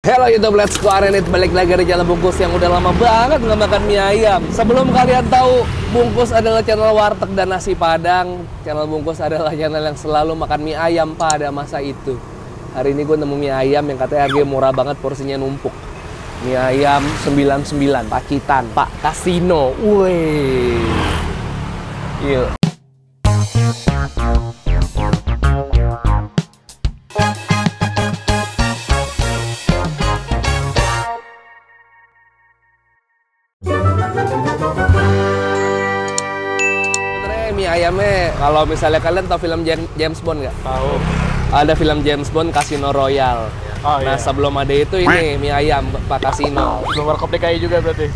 Halo YouTube Let's Go Arenit, balik lagi di channel Bungkus yang udah lama banget nggak makan mie ayam. Sebelum kalian tahu, Bungkus adalah channel warteg dan nasi padang. Channel Bungkus adalah channel yang selalu makan mie ayam pada masa itu. Hari ini gue nemu mie ayam yang katanya harganya murah banget, porsinya numpuk. Mie ayam 99, Pacitan, Pak Kasino. Wih. Yuk. Mie ayamnya, kalau misalnya kalian tahu film James Bond nggak? Tahu. Ada film James Bond Casino Royale. Oh, nah, iya. sebelum ada itu ini mie ayam Pak Kasino. Belum warkop DKI juga berarti?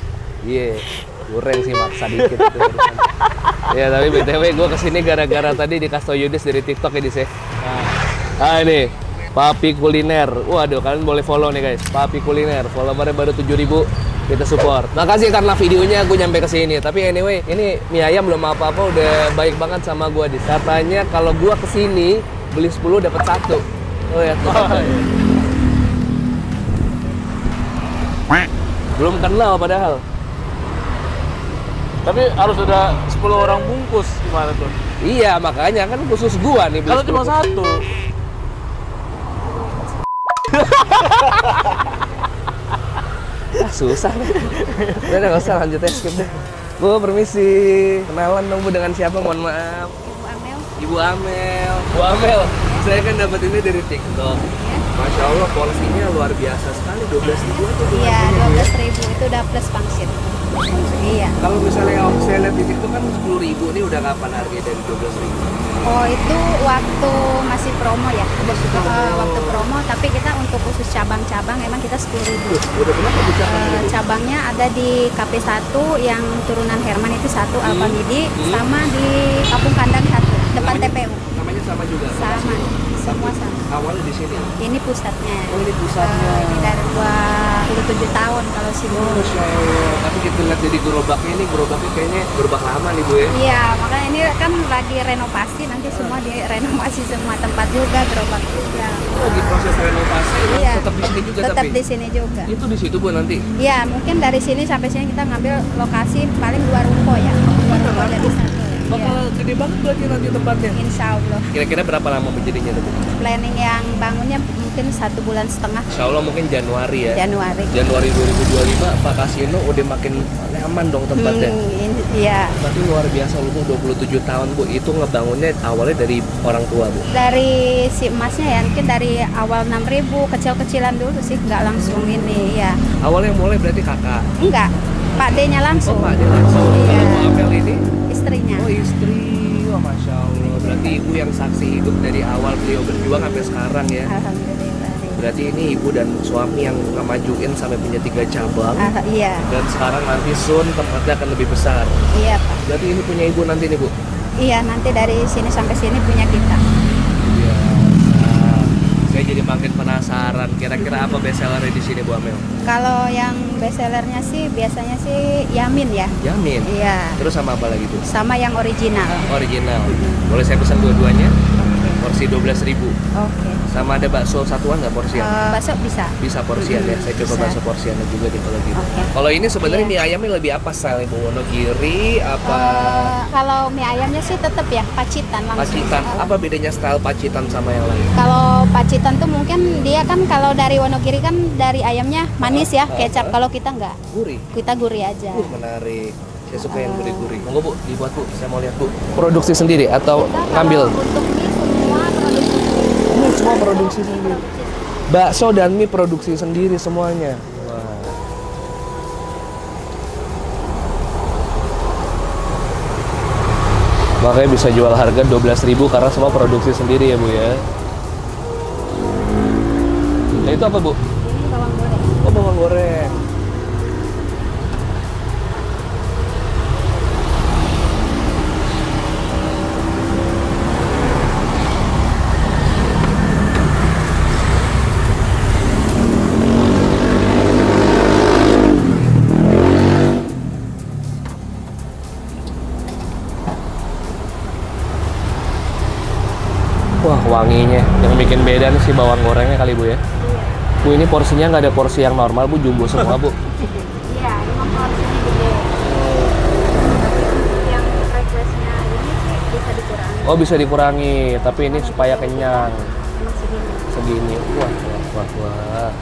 Iya, goreng sih maksa dikit itu. Ya, tapi BTW gue kesini gara-gara tadi dikasih tau Yudis dari TikTok ya, Dis ya. Nah, ini Papi Kuliner. Waduh, kalian boleh follow nih guys. Papi Kuliner, followernya baru 7.000. Kita support. Makasih karena videonya gue nyampe ke sini. Tapi anyway, ini mie ayam belum apa-apa udah baik banget sama gue. Katanya kalau gue kesini beli 10 dapat 1. Oh ya. Belum kenal padahal. Tapi harus ada 10 orang bungkus gimana tuh? Iya, makanya kan khusus gua nih beli. Kalau cuma 1. Susah nih. Udah nggak usah, lanjut ya, skip deh. Bu, permisi. Kenalan dong Bu dengan siapa? Mohon maaf. Ibu Amel. Ibu Amel. Bu Amel, saya kan dapat ini dari TikTok. Masya Allah, porsinya luar biasa sekali. 12.000 atau Iya, 12.000 itu udah plus pangsit. Iya. Kalau misalnya saya lihat di TikTok kan 10.000, ini udah kapan harganya dari 12.000? Oh, itu waktu masih promo ya. Waktu promo, tapi kita untuk khusus cabang-cabang emang kita 10.000. Udah kenapa bicara? Cabangnya ada di KP1 yang turunan Herman itu satu, Alpamidi, sama di Kampung Kandang 1, depan TPU. Namanya sama juga? Sama, semua sama. Awalnya di sini? Ini pusatnya. Oh, ini pusatnya. Ini dari 27 tahun kalau sini. Masya Allah. Tapi kita lihat jadi gerobaknya, ini gerobaknya kayaknya gerobak lama nih Bu ya? Iya, makanya ini kan lagi renovasi, nanti semua direnovasi semua tempat juga, gerobak juga. Lagi proses renovasi, Iya. tetap di sini juga Tetap tapi? di sini juga. Itu di situ Bu nanti? Iya, mungkin dari sini sampai sini kita ngambil lokasi paling 2 ruko ya. 2 ruko jadi satu. Bakal Iya. gede banget berarti nanti tempatnya? Insya Allah. Kira-kira berapa lama berdirinya tuh Bu? Planning yang bangunnya mungkin 1,5 bulan. Insya Allah mungkin Januari ya? Januari. Januari 2025 Pak Kasino udah makin nyaman dong tempatnya? Iya. Berarti luar biasa lu Bu, 27 tahun Bu. Itu ngebangunnya awalnya dari orang tua Bu? Dari si emasnya ya, mungkin dari awal 6.000, kecil-kecilan dulu sih, nggak langsung ini ya. Awalnya mulai berarti kakak? Enggak, Pak D-nya langsung. Oh Pak, dia langsung. Iya. Kalau Bu Amel ini? Istrinya. Oh istri, wah Masya Allah. Berarti ibu yang saksi hidup dari awal beliau berjuang sampai sekarang ya. Alhamdulillah. Berarti ini ibu dan suami yang ngemajuin sampai punya 3 cabang. Iya. Dan sekarang nanti soon tempatnya akan lebih besar. Iya, Pak. Berarti ini punya ibu nanti nih Bu? Iya, nanti dari sini sampai sini punya kita. Iya. Saya jadi makin penasaran. Kira-kira apa best seller di sini Bu Amel? Kalau yang best sellernya sih biasanya sih Yamin ya. Yamin. Iya. Terus sama apa lagi Bu? Sama yang original. Original. Boleh saya pesan dua-duanya? Porsi 12.000. Oke. Sama ada bakso satuan nggak porsian? Bakso bisa. Bisa porsian ya. Saya coba Bisa. bakso porsiannya juga deh kalau gitu. Oke. Kalau ini sebenarnya Iya. mie ayamnya lebih apa style Bu? Wonogiri apa Kalau mie ayamnya sih tetap ya Pacitan langsung. Pacitan? Apa bedanya style Pacitan sama yang lain? Kalau Pacitan tuh mungkin dia kan kalau dari Wonogiri kan dari ayamnya manis ya, kecap. Kalau kita enggak, Gurih. kita gurih aja. Menarik. Saya suka yang gurih-gurih. Monggo Bu, dibuat Bu. Saya mau lihat Bu. Produksi sendiri atau Kita ngambil? kalau untuk mie semua produksi Ini semua produksi sendiri. Bakso dan mie produksi sendiri semuanya. Wah. Makanya bisa jual harga 12.000 karena semua produksi sendiri ya Bu ya. Nah, itu apa Bu? ini bawang goreng. Oh, bawang goreng. Wah, wanginya. Yang bikin beda nih si bawang gorengnya kali Bu ya. Bu, ini porsinya nggak ada porsi yang normal, Bu, jumbo semua, Bu. Iya, emang porsinya gede. Tapi untuk yang requestnya ini sih bisa dikurangi. Oh, bisa dikurangi, tapi ini supaya kenyang. Emang segini. Segini. Wah, wah, wah, wah.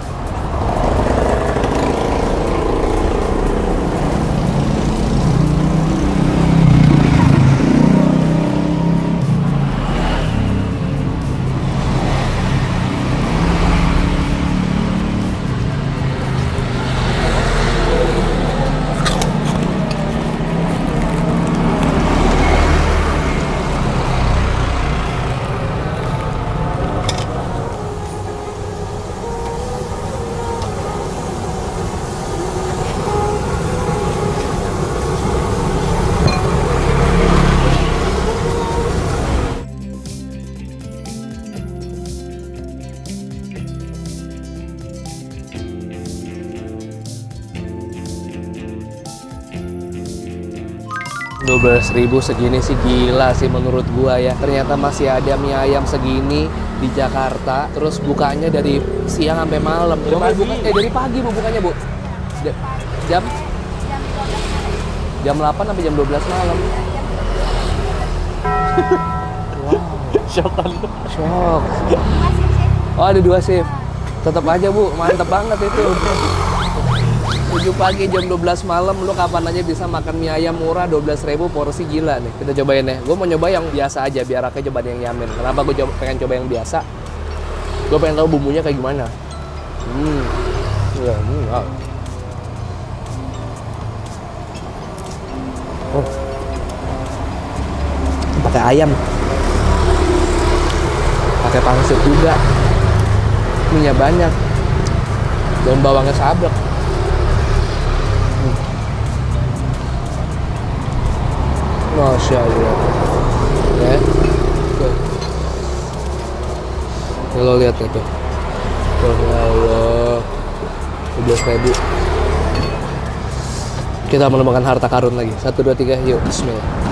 Rp12.000 segini sih gila sih menurut gua ya. Ternyata masih ada mie ayam segini di Jakarta. Terus bukanya dari siang sampai malam. Dari pagi Bu bukanya, Bu. Jam 8 sampai jam 12 malam. Shock kan? Shock. Oh, ada 2 shift. Tetap aja, Bu. Mantep banget itu. 7 pagi jam 12 malam lu kapan aja bisa makan mie ayam murah 12.000 porsi, gila nih. Kita cobain ya. Gue mau nyoba yang biasa aja biar Raka coba yang Yamin. Kenapa gue pengen coba yang biasa? Gue pengen tahu bumbunya kayak gimana. Oh. Pakai ayam. Pakai pangsit juga. Minyak banyak. Daun bawangnya sablek. Masya Allah. Ya. Tuh. Nih lo lihat itu. Tuh, ya Allah. 12.000. Kita menemukan harta karun lagi. 1, 2, 3, yuk. Bismillah.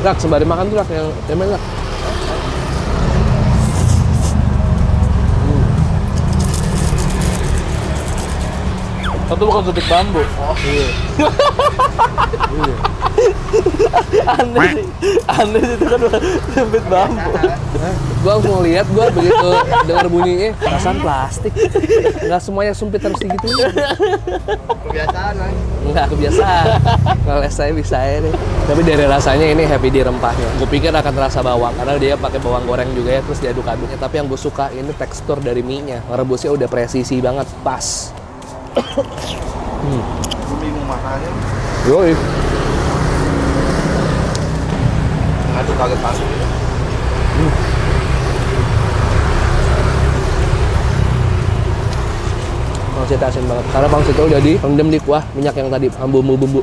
Rak, sembari makan tuh Rak, yang temen Rak. Satu bukan sumpit bambu. Oh iya. Aneh sih itu kan sumpit bambu. Gua langsung lihat, gua begitu dengar bunyinya, perasaan plastik. Enggak semuanya sumpit harus gitu. Kebiasaan, Mas. Enggak kebiasaan. Kalau saya bisa ya deh. Tapi dari rasanya ini happy di rempahnya. Gue pikir akan terasa bawang karena dia pakai bawang goreng juga ya, terus diaduk-aduknya. Tapi yang gue suka ini tekstur dari mie-nya. Merebusnya udah presisi banget, pas. Gue bingung makannya. Yoi. Ngaduk kaget masuk gitu. Pangsit asin banget. Karena pangsit itu udah direndam di kuah minyak yang tadi, bumbu-bumbu.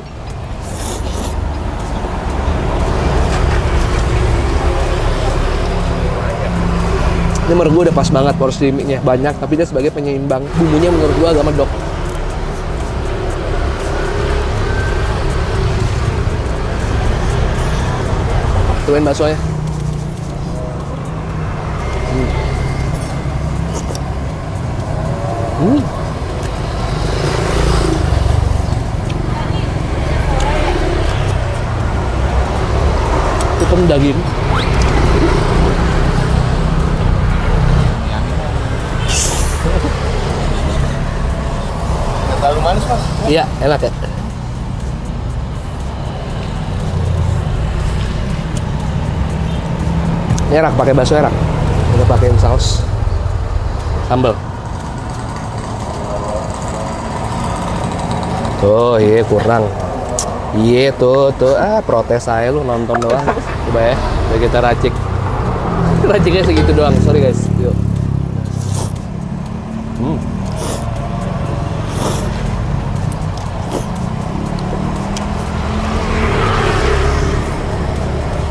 Ini menurut gue udah pas banget porsi mie-nya. Banyak, tapi dia sebagai penyeimbang. Bumbunya menurut gue agak medok. Tuain baksonya. Itu daging. Terlalu manis, Mas. Iya, enak ya. Ini Rak, pakai bakso Rak. Udah pakein saus sambal. Tuh, iya kurang. Iya tuh, protes saya lu nonton doang. Coba ya, udah kita racik. Raciknya segitu doang, sorry guys. Yuk.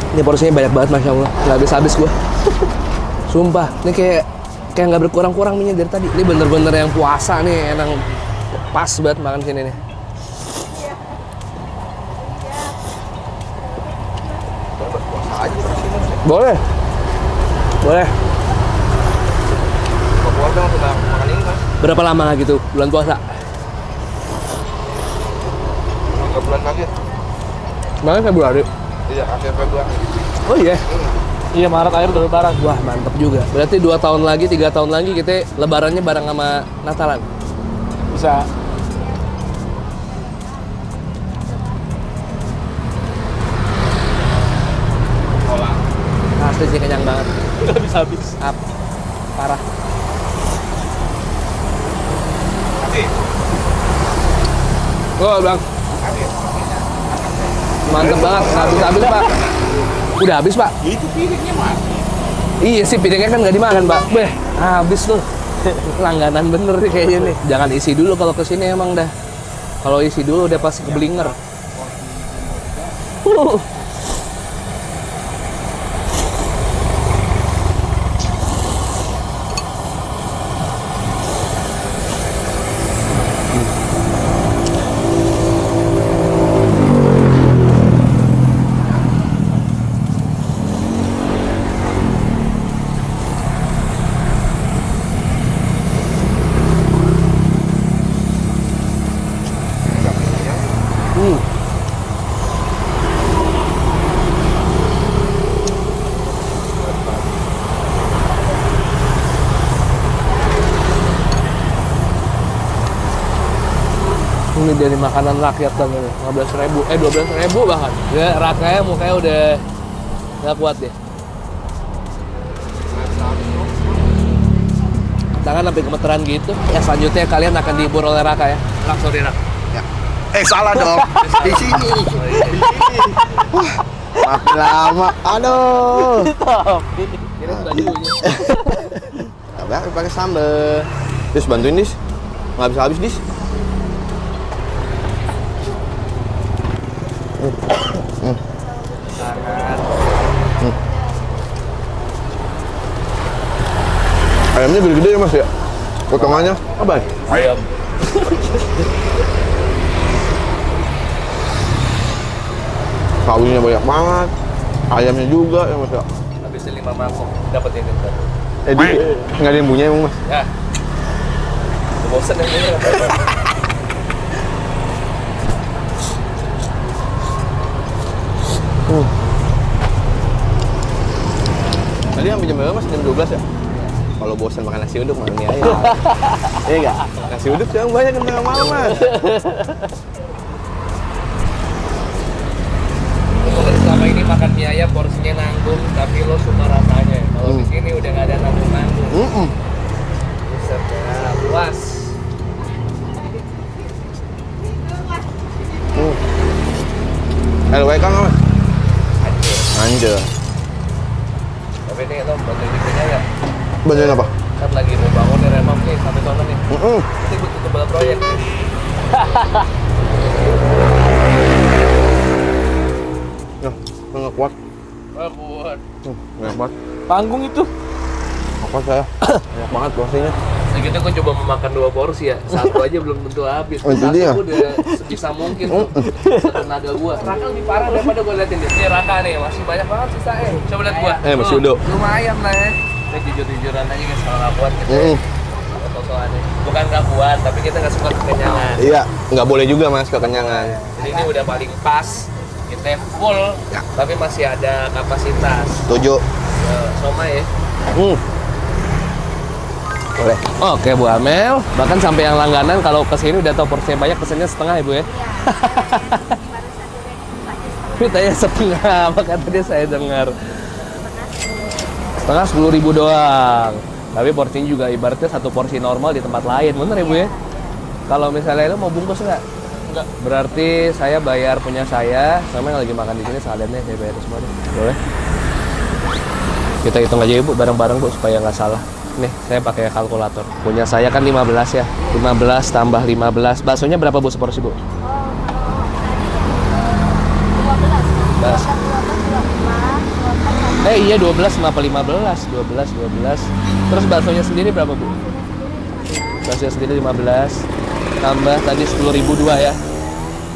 Ini porsinya banyak banget, Masya Allah. Nggak habis-habis gua. Sumpah, ini kayak nggak berkurang-kurang minyak dari tadi. Ini bener-bener yang puasa nih, emang pas banget makan sini nih. Puasa aja di sini. Boleh. Boleh. Kalau keluarga langsung makan ini kan. Berapa lama gitu bulan puasa? 3 bulan lagi. Kemarin Februari. Iya, akhir Februari. Oh iya? Iya, Maret akhir udah lebaran. Wah, mantep juga. Berarti 2 tahun lagi, 3 tahun lagi kita lebarannya bareng sama Natalan. Bisa. Asli sih kenyang banget. Udah habis-habis. Parah. Oh, Bang. Mantep banget, habis-habis, Pak. Udah habis, Pak. Itu piringnya masih. Iya sih, piringnya kan nggak dimakan, Pak. Beh, habis tuh. Langganan bener nih kayaknya nih. Jangan isi dulu kalau kesini emang dah. Kalau isi dulu udah pasti keblinger. Ini dari makanan rakyat kan, 15.000, 12.000 bahkan. Ya, rakyatnya mukanya udah nggak kuat deh. Tangan sampai gemeteran gitu. Ya selanjutnya kalian akan dihibur oleh Raka ya. Rak, sorry Rak. Ya. Salah dong. Di sini. Di sini. Wah, makin lama. Aduh. Ini sudah dulunya. Coba pakai sambal. Dis bantuin Dis. Nggak habis-habis Dis. Ayamnya gede-gede ya Mas ya? Potongannya apa? Ayam. Sawinya banyak banget. Ayamnya juga ya Mas ya? Habisin 5 mangkok, dapat ini ntar. Di nggak ada yang punya emang Mas? Ya. Bosan yang ini. Tadi sampai jam berapa Mas? Jam 12 ya? Kalau bosan makan nasi uduk makan mie ayam. Iya nggak? Nasi uduk sekarang banyak yang tengah malam Mas. Selama ini makan mie ayam porsinya nanggung, tapi lo cuma rasanya. Kalau di sini udah nggak ada nanggung-nanggung. Buset ya, puas. LW kan Mas? Anjir. Tapi ini lo bantuin dikit ya. Bantuin apa? Kan lagi mau bangun nih remam nih, 1 tahun nih. Nanti gue tutup bala proyek. Ya, nggak kuat. Wah, buat. Nggak kuat. Panggung itu. Nggak kuat saya. Banyak banget porsinya. Segitu gue coba memakan 2 porsi ya. 1 aja belum tentu habis. Oh, itu 1 dia. gue udah sebisa mungkin tuh. Tenaga gue. Raka lebih parah daripada gue liatin dia. Ini Raka nih, masih banyak banget sisa Coba liat gue. masih uduk. Lumayan lah ya. Kita jujur-jujuran aja guys, kalau nggak kuat gitu. Sosokannya. Bukan nggak kuat, tapi kita nggak suka kekenyangan. Iya, nggak boleh juga Mas kekenyangan. Jadi ini udah paling pas. Kita full, Ya. tapi masih ada kapasitas. 7. Soma ya. Boleh. Oke Bu Amel, bahkan sampai yang langganan kalau kesini udah tahu porsinya banyak, pesennya setengah ya Bu ya? Pitanya setengah, maka tadi saya dengar. Setengah 10.000 doang. Tapi porsinya juga ibaratnya 1 porsi normal di tempat lain, bener ya Bu ya? Kalau misalnya itu mau bungkus nggak? Enggak. Berarti saya bayar punya saya, sama yang lagi makan di sini sekaliannya saya bayar semua deh. Boleh? Kita hitung aja ya Bu, bareng-bareng Bu, supaya nggak salah. Nih, saya pakai kalkulator. Punya saya kan 15 ya. 15 tambah 15. Baksonya berapa Bu seporsi Bu? Bakso. Iya 12 kenapa 15? 12. Terus baksonya sendiri berapa Bu? Baksonya sendiri 15. Tambah tadi 10.002 ya.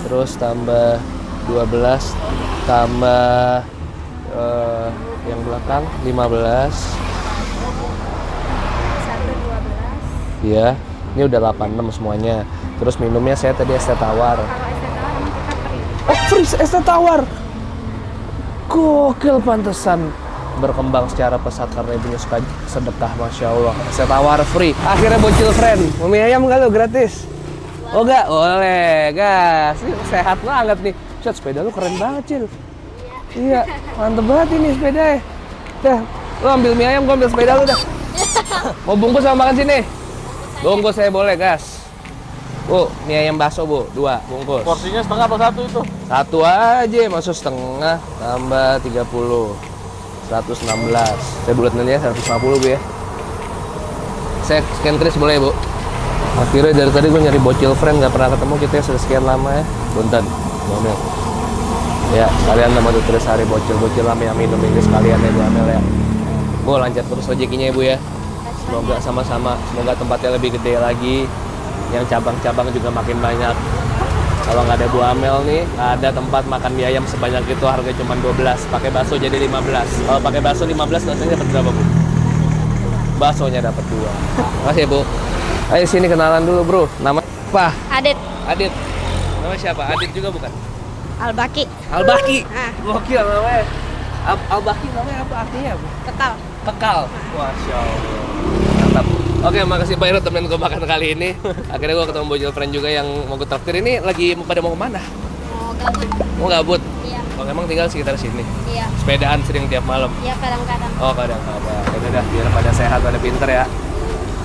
Terus tambah 12 tambah yang belakang 15. Iya, ini udah 86 semuanya. Terus minumnya saya tadi es teh tawar. Oh, free es teh tawar. Gokil, pantesan berkembang secara pesat karena ibunya suka sedekah, Masya Allah. Es teh tawar free. Akhirnya bocil friend. Mau mie ayam nggak lo gratis? Oh nggak? Boleh, gas. Ini sehat banget nih. Chat, sepeda lu keren banget, Cil. Iya, mantep banget ini sepeda ya. Dah, lu ambil mie ayam, gua ambil sepeda lu dah. Mau bungkus sama makan sini? Bungkus saya boleh, gas. Bu, mie ayam bakso Bu, 2 bungkus. Porsinya setengah apa satu itu? Satu aja, masuk setengah, tambah 30. 116. Saya bulatnya ya, 150 Bu ya. Saya scan kris boleh Bu? Akhirnya dari tadi gue nyari bocil friend, nggak pernah ketemu kita ya, sudah sekian lama ya. Bunten, Amel. Ya, kalian nama tulis hari bocil-bocil lama yang minum ini sekalian ya Bu Amel ya. Bu, lancar terus rezekinya ya Bu ya. Semoga sama-sama, semoga tempatnya lebih gede lagi, yang cabang-cabang juga makin banyak. Kalau nggak ada Bu Amel nih, nggak ada tempat makan mie ayam sebanyak itu, harga cuma 12, pakai bakso jadi 15. Kalau pakai bakso 15, baksonya dapat berapa Bu? Baksonya dapat 2. Makasih ya Bu. Ayo sini kenalan dulu Bro, nama apa? Adit. Adit. Nama siapa? Adit juga bukan? Albaki. Albaki. Ah. Gokil namanya. Albaki namanya apa artinya Bu? Kekal. Kekal. Masya Allah. Mantap. Oke, makasih Pak Iro temen gue makan kali ini. Akhirnya gue ketemu bocil friend juga yang mau gue traktir. Ini lagi pada mau kemana? Mau gabut. Mau gabut? Iya. Oh, emang tinggal sekitar sini? Iya. Sepedaan sering tiap malam? Iya, kadang-kadang. Oh, kadang-kadang. Ya udah, biar pada sehat, pada pinter ya.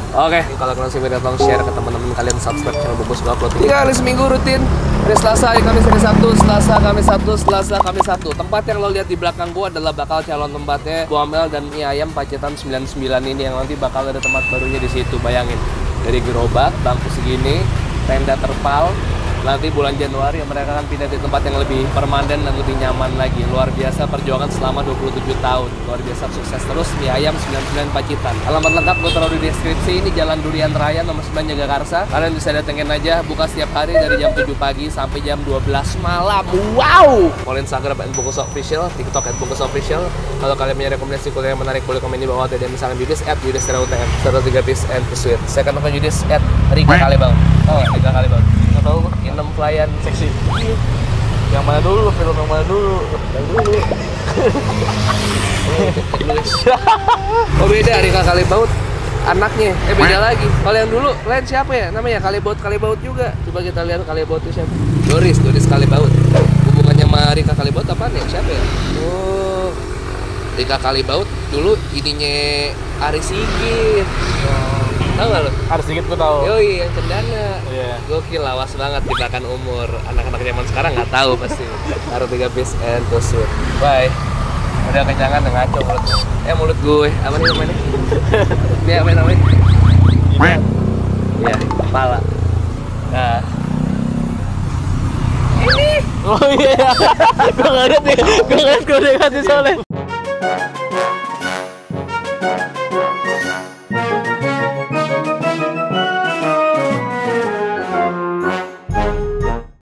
Oke, kalau kalian suka video, tolong share ke teman-teman kalian, subscribe channel Bungkus, gue upload 3 kali seminggu rutin. Hari Selasa, hari Kamis, hari Sabtu, Selasa, Kamis, Sabtu, Selasa, Kamis, Sabtu. Tempat yang lo lihat di belakang gua adalah bakal calon tempatnya Bu Amel dan mie ayam Pacitan 99 ini, yang nanti bakal ada tempat barunya di situ. Bayangin, dari gerobak, bangku segini, tenda terpal. Nanti bulan Januari mereka akan pindah di tempat yang lebih permanen dan lebih nyaman lagi. Luar biasa perjuangan selama 27 tahun. Luar biasa sukses terus. Mie ayam 99 Pacitan. Alamat lengkap gue taruh di deskripsi. Ini Jalan Durian Raya nomor 9 Jagakarsa. Kalian bisa datengin aja. Buka setiap hari dari jam 7 pagi sampai jam 12 malam. Wow! Follow Instagram @bungkusofficial, TikTok @bungkusofficial. Kalau kalian punya rekomendasi kuliner yang menarik, boleh komen di bawah. Ada misalnya Yudis @yudis_utm. Serta 3 piece and pursuit. Saya akan telepon Yudis @Rika Kalibau. Oh, Rika Kalibau. Tahu Inem pelayan seksi. Yang mana dulu? Film yang mana dulu? Yang dulu. Oh beda, Rika Kalibaut anaknya. Beda lagi. Kalau yang dulu lain siapa ya? Namanya Kalibaut juga. Coba kita lihat Kalibaut itu siapa? Doris Kalibaut. Hubungannya sama Rika Kalibaut apa nih? Siapa ya? Oh, Rika Kalibaut dulu ininya Ari Sigit. Tahu nggak lo? Harus sedikit gue tahu. Yoi, yang cendana. Iya. Gokil, lawas banget jebakan umur. Anak-anak zaman sekarang nggak tahu pasti. Taruh 3 piece and pursuit. Bye. Udah kencangan, udah ngaco mulut. Mulut gue. Apa nih namanya? Ini apa namanya? Iya, kepala. Nah. Ini. Oh iya. Gue nggak lihat nih. Gue nggak lihat soalnya.